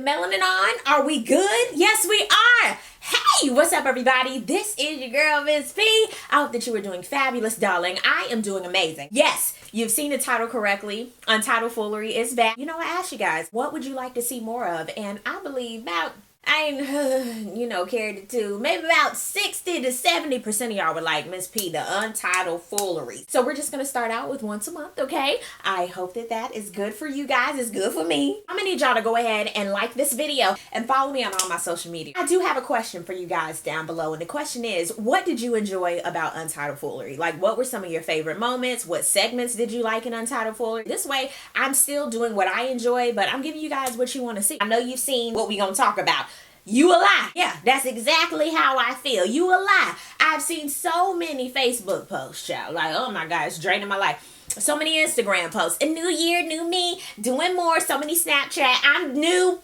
melanin on? Are we good? Yes, we are. Hey, what's up, everybody? This is your girl, Miss P. I hope that you are doing fabulous, darling. I am doing amazing. Yes, you've seen the title correctly. Untitled Foolery is back. You know, I asked you guys, what would you like to see more of? And I believe carried it to maybe about 60 to 70% of y'all were like, Miss P, the Untitled Foolery. So we're just going to start out with once a month, okay? I hope that that is good for you guys. It's good for me. I'm going to need y'all to go ahead and like this video and follow me on all my social media. I do have a question for you guys down below. And the question is, what did you enjoy about Untitled Foolery? Like, what were some of your favorite moments? What segments did you like in Untitled Foolery? This way, I'm still doing what I enjoy, but I'm giving you guys what you want to see. I know you've seen what we're going to talk about. You a lie. Yeah, that's exactly how I feel. You a lie. I've seen so many Facebook posts, child. Like, oh my God, it's draining my life. So many Instagram posts. A new year, new me, doing more. So many Snapchat. I'm new.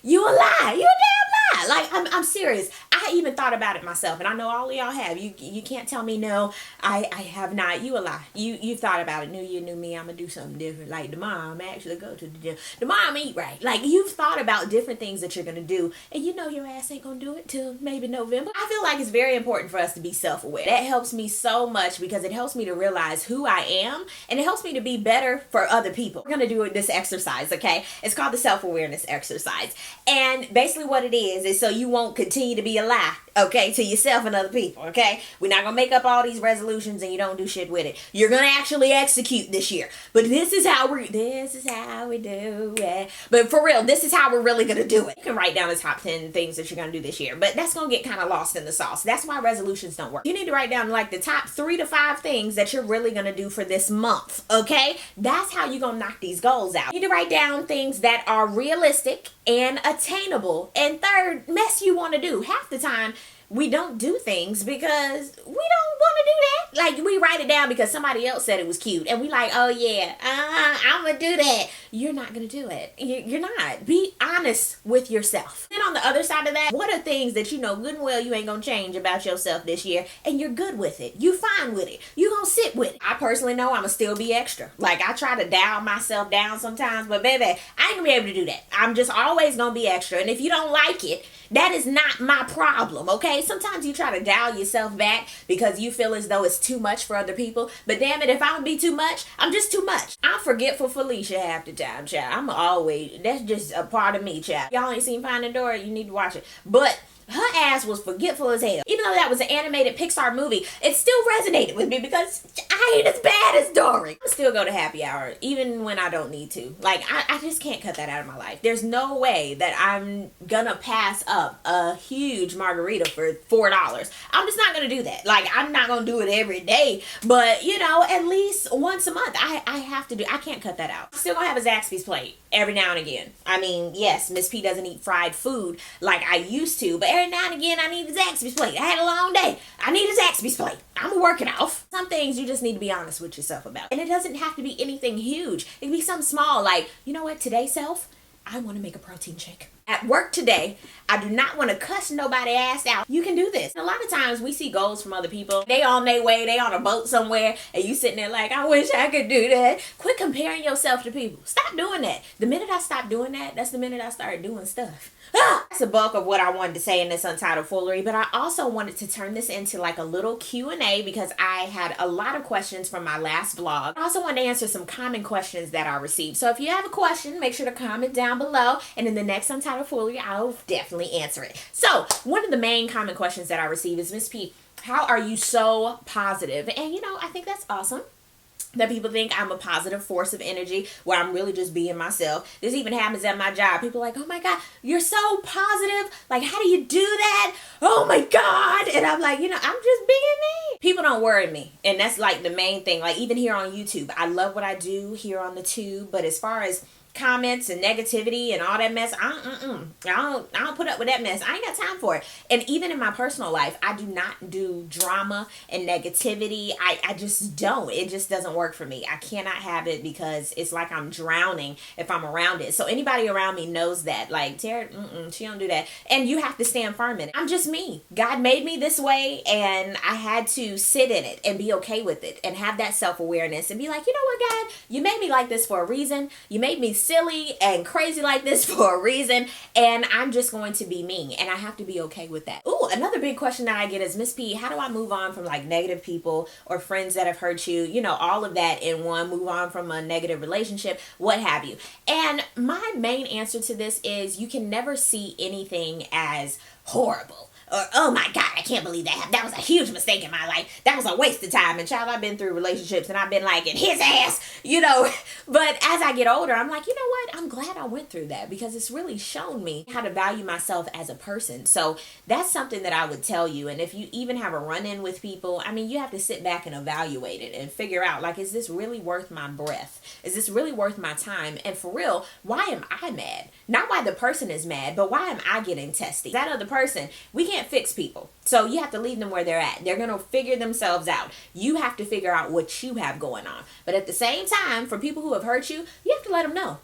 You a lie. You a damn lie. Like, I'm serious. I even thought about it myself, and I know all of y'all have. You can't tell me no. I have not. You a lie. You thought about it. New year, new me. I'm gonna do something different. Like tomorrow, I'm actually go to the gym. Tomorrow, I'm eat right. Like, you've thought about different things that you're gonna do, and you know your ass ain't gonna do it till maybe November. I feel like it's very important for us to be self-aware. That helps me so much because it helps me to realize who I am, and it helps me to be better for other people. We're gonna do this exercise, okay? It's called the self-awareness exercise, and basically what it is so you won't continue to be a lie, okay, to yourself and other people, okay? We're not gonna make up all these resolutions and you don't do shit with it. You're gonna actually execute this year. But this is how we do it. But for real, this is how we're really gonna do it. You can write down the top 10 things that you're gonna do this year, but that's gonna get kind of lost in the sauce. That's why resolutions don't work. You need to write down like the top 3 to 5 things that you're really gonna do for this month, okay? That's how you're gonna knock these goals out. You need to write down things that are realistic and attainable. And third, mess you want to do. Half the time, we don't do things because we don't want to do that. Like, we write it down because somebody else said it was cute. And we like, oh yeah, I'm going to do that. You're not going to do it. You're not. Be honest with yourself. Then on the other side of that, what are things that you know good and well you ain't going to change about yourself this year? And you're good with it. You fine with it. You going to sit with it. I personally know I'm going to still be extra. Like, I try to dial myself down sometimes. But baby, I ain't going to be able to do that. I'm just always going to be extra. And if you don't like it, that is not my problem, okay? Sometimes you try to dial yourself back because you feel as though it's too much for other people. But damn it, if I'm gonna be too much, I'm just too much. I'm forgetful Felicia half the time, child. That's just a part of me, child. Y'all ain't seen Finding Dory, you need to watch it. But her ass was forgetful as hell. Even though that was an animated Pixar movie, it still resonated with me because I ain't as bad as Dory. I still go to happy hour, even when I don't need to. Like, I just can't cut that out of my life. There's no way that I'm gonna pass up a huge margarita for $4. I'm just not gonna do that. Like, I'm not gonna do it every day, but, you know, at least once a month, I have to do. I can't cut that out. I'm still gonna have a Zaxby's plate every now and again. I mean, yes, Miss P doesn't eat fried food like I used to, but every now and again, I need a Zaxby's plate. I had a long day. I need a Zaxby's plate. I'm gonna work it off. Some things you just need to be honest with yourself about. And it doesn't have to be anything huge. It can be something small, like, you know what, today, self, I want to make a protein shake. At work today, I do not want to cuss nobody ass out. You can do this. A lot of times we see goals from other people. They on their way, they on a boat somewhere, and you sitting there like, I wish I could do that. Quit comparing yourself to people. Stop doing that. The minute I stop doing that, that's the minute I start doing stuff. That's the bulk of what I wanted to say in this Untitled Foolery, but I also wanted to turn this into like a little Q&A because I had a lot of questions from my last vlog. I also wanted to answer some common questions that I received. So if you have a question, make sure to comment down below, and in the next Untitled Foolery, I'll definitely answer it. So one of the main common questions that I received is, Miss P, how are you so positive? And you know, I think that's awesome that people think I'm a positive force of energy where I'm really just being myself. This even happens at my job. People are like, oh my God, you're so positive. Like, how do you do that? Oh my God. And I'm like, you know, I'm just being me. People don't worry me. And that's like the main thing. Like, even here on YouTube, I love what I do here on the tube. But as far as comments and negativity and all that mess, I don't put up with that mess. I ain't got time for it. And even in my personal life, I do not do drama and negativity. I just don't. It just doesn't work for me. I cannot have it because it's like I'm drowning if I'm around it. So anybody around me knows that. Like, Tara, she don't do that. And you have to stand firm in it. I'm just me. God made me this way, and I had to sit in it and be okay with it and have that self-awareness and be like, you know what, God, you made me like this for a reason. You made me silly and crazy like this for a reason, and I'm just going to be me, and I have to be okay with that. Ooh, another big question that I get is, Miss P, how do I move on from like negative people or friends that have hurt you? You know, all of that in one, move on from a negative relationship, what have you. And my main answer to this is you can never see anything as horrible. Or, oh my God, I can't believe that. That was a huge mistake in my life. That was a waste of time. And child, I've been through relationships and I've been like, in his ass, you know. But as I get older, I'm like, you know what? I'm glad I went through that because it's really shown me how to value myself as a person. So that's something that I would tell you. And if you even have a run-in with people, I mean, you have to sit back and evaluate it and figure out, like, is this really worth my breath? Is this really worth my time? And for real, why am I mad? Not why the person is mad, but why am I getting testy? That other person, we can't fix people. So you have to leave them where they're at. They're going to figure themselves out. You have to figure out what you have going on. But at the same time, for people who have hurt you, you have to let them know.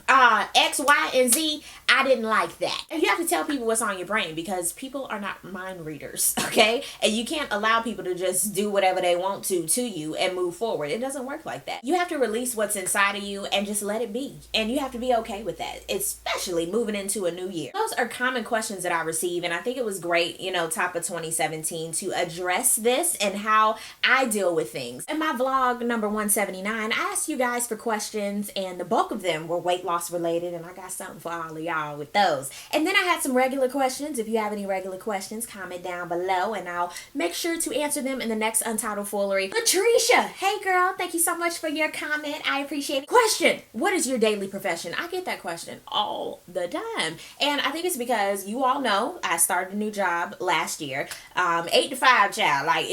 X, Y, and Z, I didn't like that. And you have to tell people what's on your brain because people are not mind readers, okay? And you can't allow people to just do whatever they want to you and move forward. It doesn't work like that. You have to release what's inside of you and just let it be. And you have to be okay with that, especially moving into a new year. Those are common questions that I receive, and I think it was great, you know, top of 2017 to address this and how I deal with things. In my vlog number 179, I asked you guys for questions, and the bulk of them were weight loss related, and I got something for all of y'all with those. And then I had some regular questions. If you have any regular questions, comment down below and I'll make sure to answer them in the next Untitled Foolery. Latricia, hey girl, thank you so much for your comment. I appreciate it. Question, what is your daily profession? I get that question all the time. And I think it's because you all know I started a new job last year. 8 to 5, child. Like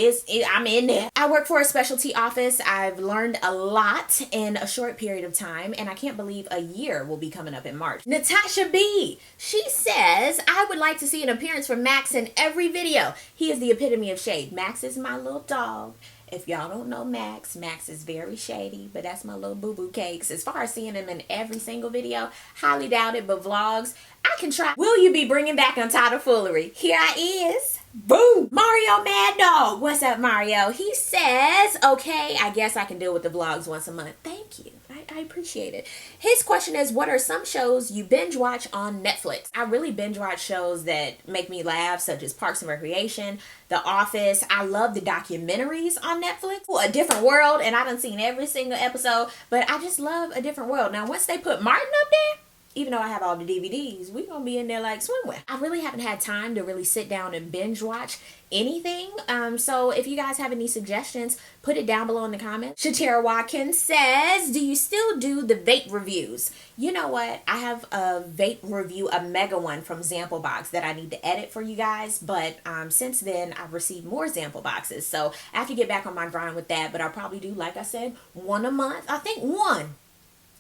I'm in there. I work for a specialty office. I've learned a lot in a short period of time, and I can't believe a year will be coming up in March. Natasha B, she says, I would like to see an appearance from Max in every video. He is the epitome of shade. Max is my little dog. If y'all don't know Max, Max is very shady, but that's my little boo-boo cakes. As far as seeing him in every single video, highly doubt it, but vlogs, I can try. Will you be bringing back Untitled Foolery? Here I is. Boom! Mario Mad Dog. What's up, Mario? He says, okay, I guess I can deal with the vlogs once a month. Thank you. I appreciate it. His question is, what are some shows you binge watch on Netflix? I really binge watch shows that make me laugh, such as Parks and Recreation, The Office. I love the documentaries on Netflix. A Different World, and I done seen every single episode, but I just love A Different World. Now, once they put Martin up there, even though I have all the DVDs, we gonna be in there like swimwear. I really haven't had time to really sit down and binge watch anything. So if you guys have any suggestions, put it down below in the comments. Shatera Watkins says, do you still do the vape reviews? You know what? I have a vape review, a mega one from Sample Box that I need to edit for you guys. But since then, I've received more sample boxes. So I have to get back on my grind with that. But I'll probably do, like I said, one a month. I think one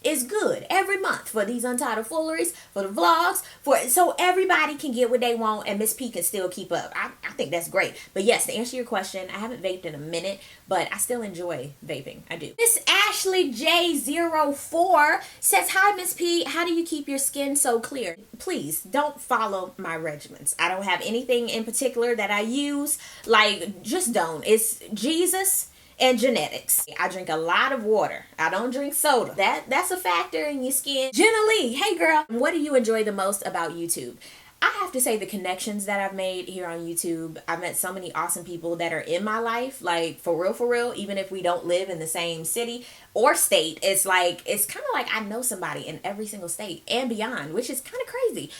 is good every month for these Untitled Fooleries, for the vlogs, so everybody can get what they want and Miss P can still keep up. I think that's great. But yes, to answer your question, I haven't vaped in a minute, but I still enjoy vaping. I do. Miss Ashley J04 says, hi Miss P, how do you keep your skin so clear? Please don't follow my regimens. I don't have anything in particular that I use. Like, just don't. It's Jesus and genetics. I drink a lot of water. I don't drink soda. That's a factor in your skin. Jenna Lee, hey girl, what do you enjoy the most about YouTube? I have to say the connections that I've made here on YouTube. I've met so many awesome people that are in my life, like for real, even if we don't live in the same city or state. It's kind of like I know somebody in every single state and beyond, which is kind of crazy.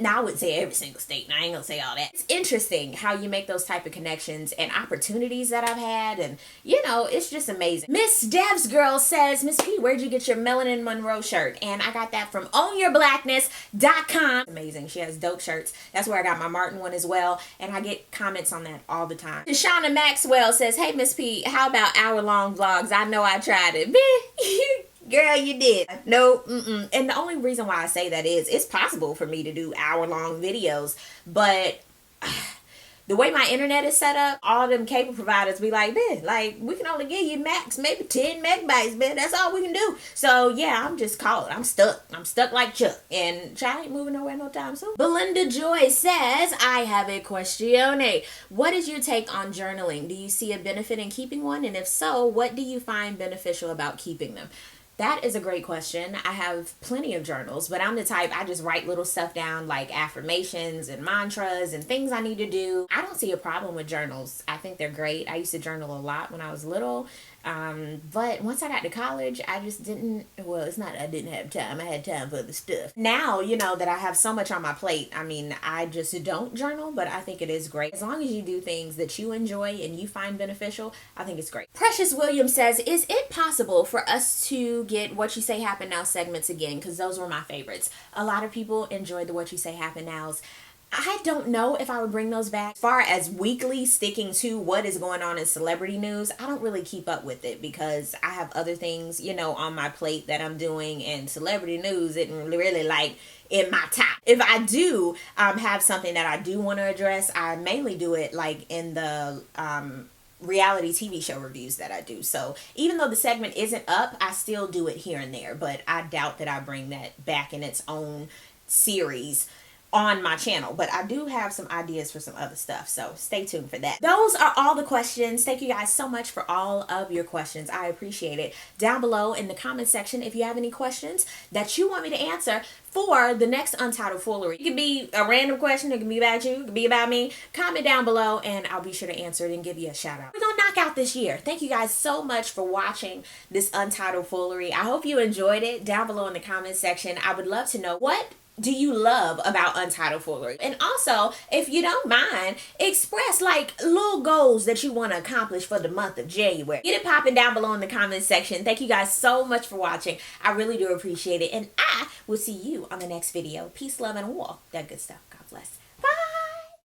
Now I wouldn't say every single state, and I ain't gonna say all that. It's interesting how you make those type of connections and opportunities that I've had, and you know, it's just amazing. Miss Dev's Girl says, Miss P, where'd you get your Melanin Monroe shirt? And I got that from OwnYourBlackness.com. Amazing. She has dope shirts. That's where I got my Martin one as well, and I get comments on that all the time. Shauna Maxwell says, hey Miss P, how about hour-long vlogs? I know I tried it. Girl, you did. No, And the only reason why I say that is it's possible for me to do hour-long videos, but the way my internet is set up, all them cable providers be like, man, like, we can only give you max maybe 10 megabytes, man. That's all we can do. So, yeah, I'm just caught. I'm stuck. I'm stuck like Chuck. And child ain't moving nowhere no time soon. Belinda Joy says, I have a question. What is your take on journaling? Do you see a benefit in keeping one? And if so, what do you find beneficial about keeping them? That is a great question. I have plenty of journals, but I'm the type, I just write little stuff down like affirmations and mantras and things I need to do. I don't see a problem with journals. I think they're great. I used to journal a lot when I was little. But once I got to college, I just didn't, well, it's not, I didn't have time. I had time for the stuff. Now, you know, that I have so much on my plate, I mean, I just don't journal, but I think it is great. As long as you do things that you enjoy and you find beneficial, I think it's great. Precious Williams says, is it possible for us to get What You Say Happen Now segments again? Because those were my favorites. A lot of people enjoyed the What You Say Happen Nows. I don't know if I would bring those back. As far as weekly sticking to what is going on in celebrity news, I don't really keep up with it because I have other things, you know, on my plate that I'm doing, and celebrity news isn't really like in my top. If I do have something that I do want to address, I mainly do it like in the reality TV show reviews that I do. So even though the segment isn't up, I still do it here and there, but I doubt that I bring that back in its own series on my channel. But I do have some ideas for some other stuff, so stay tuned for that. Those are all the questions. Thank you guys so much for all of your questions. I appreciate it. Down below in the comment section, if you have any questions that you want me to answer for the next Untitled Foolery, it could be a random question, it could be about you, it could be about me. Comment down below and I'll be sure to answer it and give you a shout out. We're gonna knock out this year. Thank you guys so much for watching this Untitled Foolery. I hope you enjoyed it. Down below in the comment section, I would love to know, what do you love about Untitled Foolery? And also, if you don't mind, express like little goals that you want to accomplish for the month of January. Get it popping down below in the comment section. Thank you guys so much for watching. I really do appreciate it. And I will see you on the next video. Peace, love, and war. That good stuff. God bless.